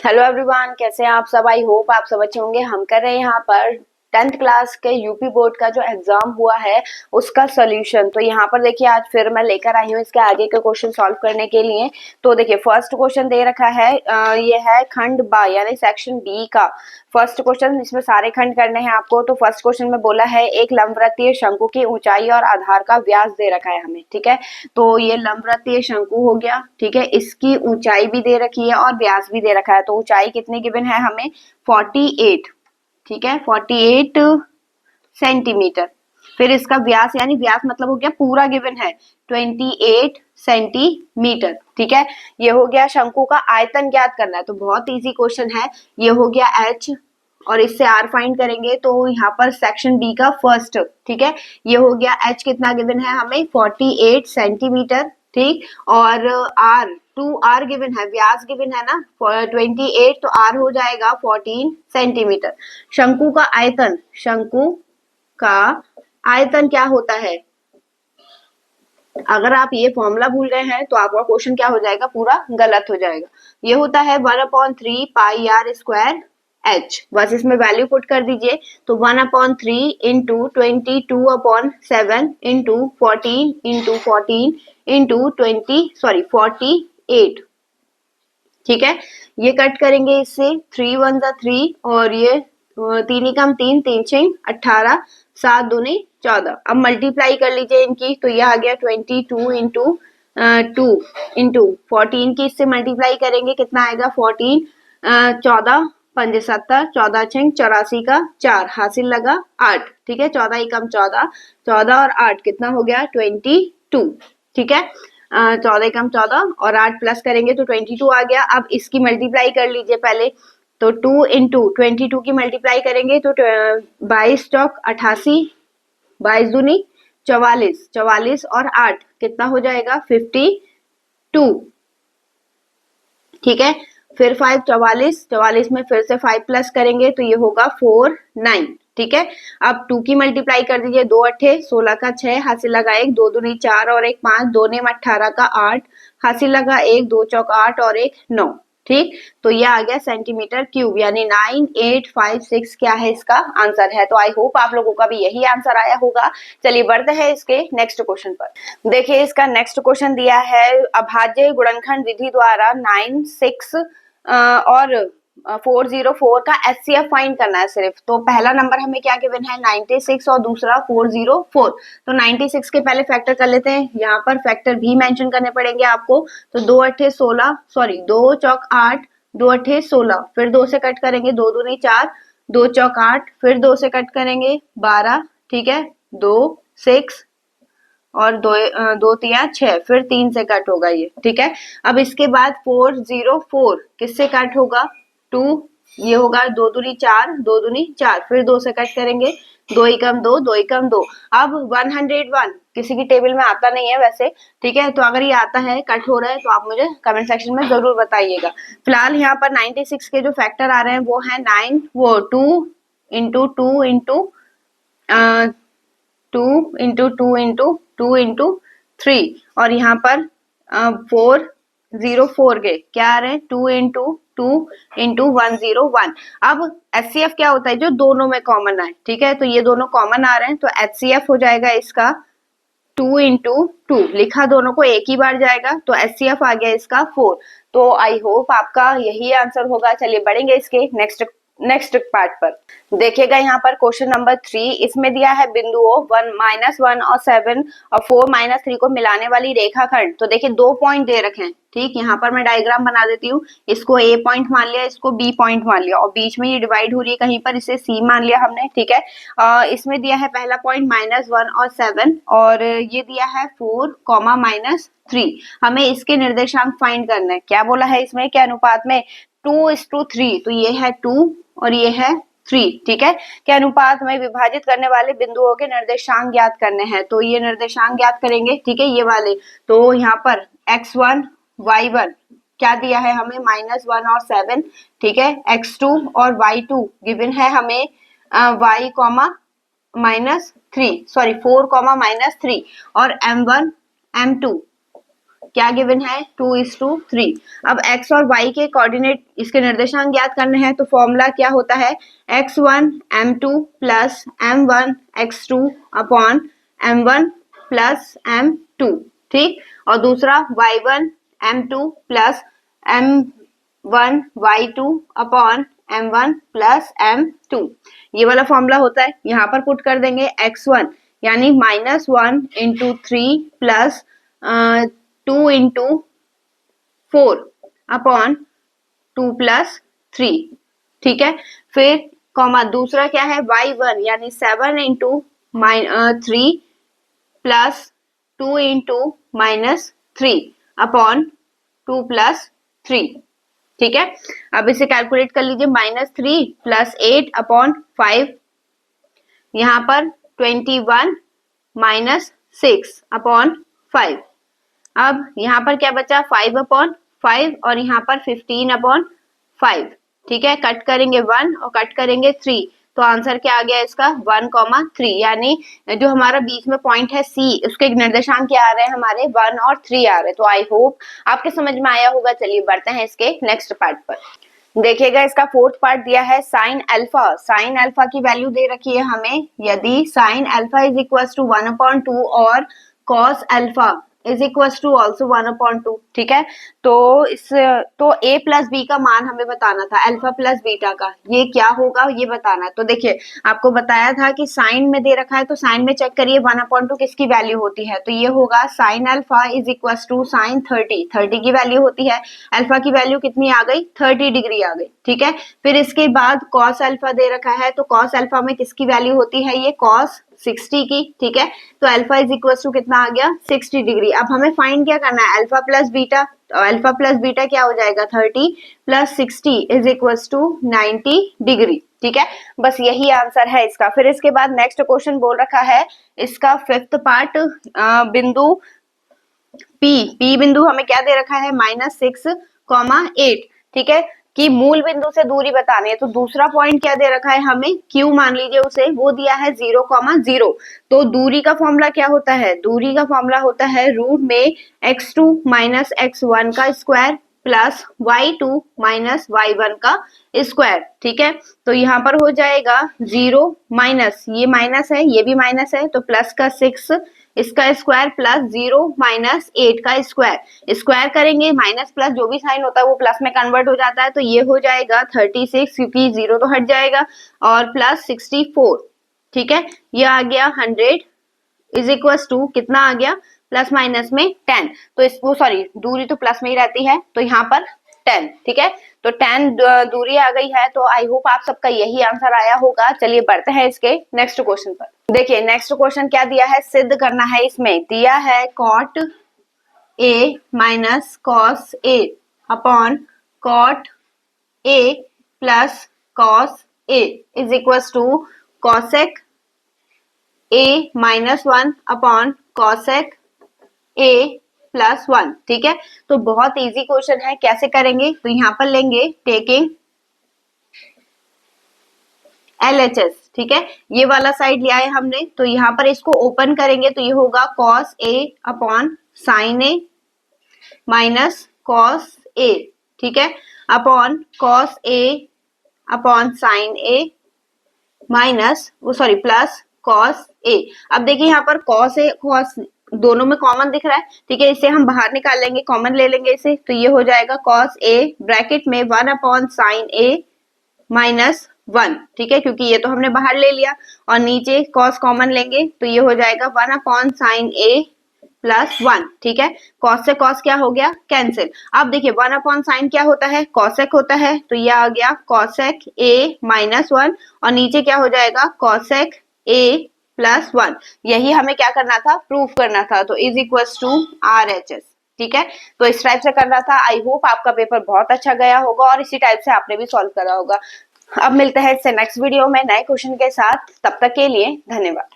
Hello everyone, कैसे हैं आप सब। आई होप आप सब अच्छे होंगे। हम कर रहे हैं यहाँ पर 10th क्लास के यूपी बोर्ड का जो एग्जाम हुआ है उसका सोल्यूशन। तो यहाँ पर देखिए आज फिर मैं लेकर आई हूँ इसके आगे के क्वेश्चन सॉल्व करने के लिए। तो देखिए फर्स्ट क्वेश्चन दे रखा है, ये है खंड बा यानी सेक्शन बी का फर्स्ट क्वेश्चन। इसमें सारे खंड करने हैं आपको। तो फर्स्ट क्वेश्चन में बोला है एक लंबवृत्तीय शंकु की ऊंचाई और आधार का व्यास दे रखा है हमें, ठीक है। तो ये लंबवृत्तीय शंकु हो गया, ठीक है। इसकी ऊंचाई भी दे रखी है और व्यास भी दे रखा है। तो ऊंचाई कितनी गिवन है हमें, 48, ठीक है, 48 सेंटीमीटर। फिर इसका व्यास यानी व्यास मतलब हो गया पूरा गिवन है 28 सेंटीमीटर, ठीक है। ये हो गया। शंकु का आयतन ज्ञात करना है तो बहुत इजी क्वेश्चन है। ये हो गया h और इससे r फाइंड करेंगे तो यहाँ पर सेक्शन बी का फर्स्ट, ठीक है। ये हो गया h कितना गिवन है हमें 48 सेंटीमीटर, ठीक। और r 2r गिवन है, व्यास गिवन है ना 28, तो r हो जाएगा 14 सेंटीमीटर। शंकु का आयतन, शंकु का आयतन क्या होता है। अगर आप ये फॉर्मूला भूल गए हैं तो आपका क्वेश्चन क्या हो जाएगा, पूरा गलत हो जाएगा। ये होता है 1/3 पाई आर स्क्वायर h। बस इसमें वैल्यू पुट कर दीजिए। तो 1/3 इंटू 22/7 इंटू 14 इंटू 14 इंटू 48, ठीक है। ये कट करेंगे इससे 3 1 3 और ये 3 एकम 3 3 6 18 7 दूनी 14। अब मल्टीप्लाई कर लीजिए इनकी। तो ये आ गया 22 इंटू 2 इंटू 14 की इससे मल्टीप्लाई करेंगे कितना आएगा 14 14 5 70 14 6 84 का 4 हासिल लगा 8, ठीक है। 14 एकम 14 14 और 8 कितना हो गया 22, ठीक है। 14 एकम 14 और 8 प्लस करेंगे तो 22 आ गया। अब इसकी मल्टीप्लाई कर लीजिए पहले। तो 2 इंटू 22 की मल्टीप्लाई करेंगे तो 22 चौक 88, 22 दूनी 44, 44 और 8 कितना हो जाएगा 52, ठीक है। फिर 5 44, 44 में फिर से 5 प्लस करेंगे तो ये होगा 49, ठीक है। अब 2 की मल्टीप्लाई कर दीजिए, 2 अट्ठे 16 का 6 हासिल लगा 1, 2 दूनी 4 और 1 5, 2 नेम 18 का 8 हासिल लगा 1, 2 चौक 8 और 1 9, ठीक। तो ये आ गया सेंटीमीटर क्यूब यानी 9856 क्या है इसका आंसर है। तो आई होप आप लोगों का भी यही आंसर आया होगा। चलिए बढ़ते हैं इसके नेक्स्ट क्वेश्चन पर। देखिए इसका नेक्स्ट क्वेश्चन दिया है अभाज्य गुणनखंड विधि द्वारा 96 और 404 का एचसीएफ फाइंड करना है सिर्फ। तो पहला नंबर हमें क्या गिवन है 96 और दूसरा 404। तो 96 के पहले फैक्टर कर लेते हैं। यहाँ पर फैक्टर भी मेंशन करने पड़ेंगे आपको। तो 2 अट्ठे 16, सॉरी 2 चौक 8, 2 अट्ठे 16, फिर 2 से कट करेंगे 2 दूनी 4, 2 चौक 8, फिर 2 से कट करेंगे 12, ठीक है। 2 6 और 2 तिया 6, फिर 3 से कट होगा ये, ठीक है। अब इसके बाद 404 किससे कट होगा 2, ये होगा 2 दूनी 4, 2 दूनी 4, फिर 2 से कट करेंगे 2 एकम 2, 2 एकम 2। अब 101 किसी की टेबल में आता नहीं है वैसे, ठीक है। तो अगर ये आता है कट हो रहा है तो आप मुझे कमेंट सेक्शन में जरूर बताइएगा। फिलहाल यहाँ पर 96 के जो फैक्टर आ रहे हैं वो है 9 वो 2 into 2 into 2 into 2 into 2 into 3 और यहाँ पर 404 के क्या आ रहे हैं 2 इंटू 2 इंटू 101। अब एचसीएफ क्या होता है जो दोनों में कॉमन आए, ठीक है। तो ये दोनों कॉमन आ रहे हैं तो एचसीएफ हो जाएगा इसका 2 इंटू 2, लिखा दोनों को एक ही बार जाएगा तो एचसीएफ आ गया इसका 4। तो आई होप आपका यही आंसर होगा। चलिए बढ़ेंगे इसके नेक्स्ट पार्ट पर। देखिएगा यहाँ पर क्वेश्चन नंबर 3, इसमें दिया है बिंदुओं 1 -1 और 7 और 4 -3 को मिलाने वाली रेखाखंड। तो देखिए 2 पॉइंट दे रखे हैं, ठीक। यहाँ पर मैं डायग्राम बना देती हूँ। इसको ए पॉइंट मान लिया, इसको बी पॉइंट मान लिया और बीच में ये डिवाइड हो रही है कहीं पर, इसे सी मान लिया हमने, ठीक है। इसमें दिया है पहला पॉइंट -1 और 7 और ये दिया है 4, -3। हमें इसके निर्देशांक फाइंड करना है। क्या बोला है इसमें, क्या अनुपात में 2:3। तो ये है 2 और ये है 3, ठीक है। के अनुपात में विभाजित करने वाले बिंदुओं के निर्देशांक ज्ञात करने हैं। तो ये निर्देशांक ज्ञात करेंगे, ठीक है, ये वाले। तो यहाँ पर x1 y1 क्या दिया है हमें -1 और 7, ठीक है। x2 और y2 गिवन है हमें y, -3, सॉरी 4, -3 और m1 m2 क्या गिवन है 2:3। अब x और y के कोऑर्डिनेट इसके निर्देशांक ज्ञात करने हैं तो फॉर्मूला क्या होता है x1 m2 plus m1 x2 upon m1 plus m2, ठीक। और दूसरा y1 m2 plus m1 y2 upon m1 plus m2, ये वाला फॉर्मूला होता है। यहाँ पर पुट कर देंगे x1 यानी -1 into 3 plus 2 into 4 upon 2 plus 3, ठीक है। फिर कॉमा दूसरा क्या है y1 यानी 7 into 3 plus 2 into -3 upon 2 plus 3, ठीक है। अब इसे कैलकुलेट कर लीजिए -3 प्लस 8 अपॉन 5, यहाँ पर 21 माइनस 6 अपॉन 5। अब यहाँ पर क्या बचा 5 अपॉन 5 और यहाँ पर 15 अपॉन 5, ठीक है। कट करेंगे 1 और कट करेंगे 3 तो आंसर क्या आ गया इसका 1,3, यानी जो हमारा बीच में पॉइंट है सी उसके निर्देशांक क्या आ रहे हैं हमारे 1 और 3 आ रहे हैं। तो आई होप आपके समझ में आया होगा। चलिए बढ़ते हैं इसके नेक्स्ट पार्ट पर। देखिएगा इसका फोर्थ पार्ट दिया है साइन अल्फा। साइन अल्फा की वैल्यू दे रखी है हमें, यदि sine alpha is equal to 1/2 और cos alpha is equal to also 1/2, ठीक है। तो ए प्लस बी का मान हमें बताना था, अल्फा प्लस बीटा का, ये क्या होगा ये बताना है। तो देखिए आपको बताया था कि साइन में दे रखा है तो साइन में चेक करिए 1/2 किसकी वैल्यू होती है, तो ये होगा sine alpha is equal to sine 30 की वैल्यू होती है। अल्फा की वैल्यू कितनी आ गई 30 डिग्री आ गई, ठीक है। फिर इसके बाद कॉस अल्फा दे रखा है तो कॉस अल्फा में किसकी वैल्यू होती है, ये कॉस 60 की, ठीक है। तो अल्फा इज इक्वल टू कितना आ गया 60 डिग्री। अब हमें फाइंड क्या करना है अल्फा प्लस बीटा, तो अल्फा प्लस बीटा क्या हो जाएगा 30 plus 60 is equal to 90 degree, ठीक है। बस यही आंसर है इसका। फिर इसके बाद नेक्स्ट क्वेश्चन बोल रखा है इसका फिफ्थ पार्ट, बिंदु पी बिंदु हमें क्या दे रखा है -6,8, ठीक है, कि मूल बिंदु से दूरी बतानी है। तो दूसरा पॉइंट क्या दे रखा है हमें Q मान लीजिए उसे, वो दिया है 0,0। तो दूरी का फॉर्मूला क्या होता है, दूरी का फॉर्मूला होता है रूट में x2 माइनस x1 का square plus y2 minus y1 का स्क्वायर, ठीक है। तो यहाँ पर हो जाएगा 0 माइनस, ये माइनस है ये भी माइनस है तो प्लस का 6 इसका स्क्वायर प्लस 0 माइनस 8 का स्क्वायर, स्क्वायर करेंगे माइनस प्लस जो भी साइन होता है वो प्लस में कन्वर्ट हो जाता है। तो ये हो जाएगा 36 क्योंकि 0 तो हट जाएगा और प्लस 64, ठीक है। ये आ गया 100 इज इक्वल टू कितना आ गया प्लस माइनस में 10। तो इसको सॉरी दूरी तो प्लस में ही रहती है तो यहाँ पर 10, ठीक है। तो 10 दूरी आ गई है। तो आई होप आप सबका यही आंसर आया होगा। चलिए बढ़ते हैं इसके नेक्स्ट क्वेश्चन पर। देखिए नेक्स्ट क्वेश्चन क्या दिया है, सिद्ध करना है। इसमें दिया है cot A minus cos A upon cot A plus cos A is equal to cosec A -1 upon cosec A +1, ठीक है। तो बहुत इजी क्वेश्चन है, कैसे करेंगे तो यहाँ पर लेंगे टेकिंग LHS, ठीक है। ये वाला साइड लिया है हमने तो यहाँ पर इसको ओपन करेंगे तो ये होगा cos A upon sin A minus cos A, ठीक है, upon cos A upon sin A minus वो सॉरी प्लस cos A। अब देखिए यहाँ पर cos A cos दोनों में कॉमन दिख रहा है, ठीक है, इसे हम बाहर निकाल लेंगे, कॉमन ले लेंगे इसे, तो ये हो जाएगा cos A ब्रैकेट में 1 अपॉन sin A माइनस 1, ठीक है, क्योंकि ये तो हमने बाहर ले लिया और नीचे cos कॉमन लेंगे तो ये हो जाएगा 1 अपॉन sin A प्लस 1, ठीक है। cos से cos क्या हो गया कैंसिल। अब देखिए 1 अपॉन sin क्या होता है cosec होता है तो ये आ गया cosec A -1 और नीचे क्या हो जाएगा cosec A +1। यही हमें क्या करना था प्रूफ करना था, तो इज इक्वल टू RHS, ठीक है। तो इस टाइप से करना था। आई होप आपका पेपर बहुत अच्छा गया होगा और इसी टाइप से आपने भी सॉल्व करा होगा। अब मिलते हैं इससे नेक्स्ट वीडियो में नए क्वेश्चन के साथ, तब तक के लिए धन्यवाद।